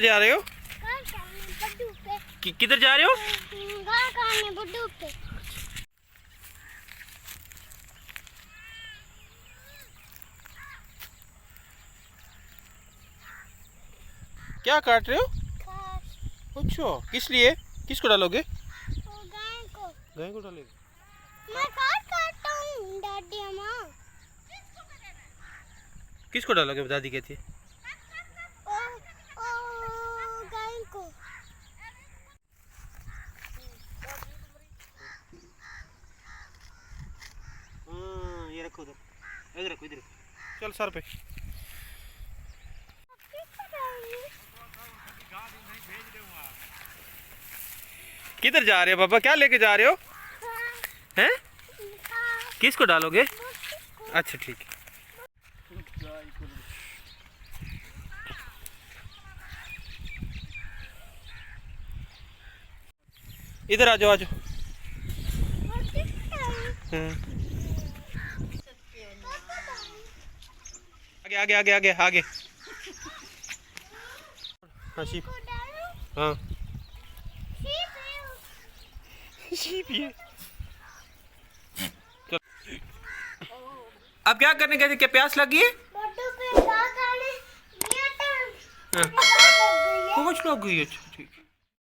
जा रहे हो? किधर जा रहे हो? बुड्ढू पे। क्या काट रहे हो? घास। अच्छा, किस लिए? किसको डालोगे? गाय को। गाय को डालोगे? मैं घास काटता हूँ दादी अम्मा। किसको डालोगे? दादी कहती है गाय को। ये रखो उधर, इधर रखो, इधर रखो। चल सर पे। किधर जा रहे हो पापा? क्या लेके जा रहे हो? हैं? किसको डालोगे? अच्छा ठीक है। इधर आ जाओ, आ जाओ। आगे आगे आगे आगे आगे। हाँ शीप। हाँ शीप ये। चल अब क्या करने गए थे? क्या प्यास लगी है? पे घास खाने गया था। हाँ। कुछ लोग गई। अच्छा ठीक है।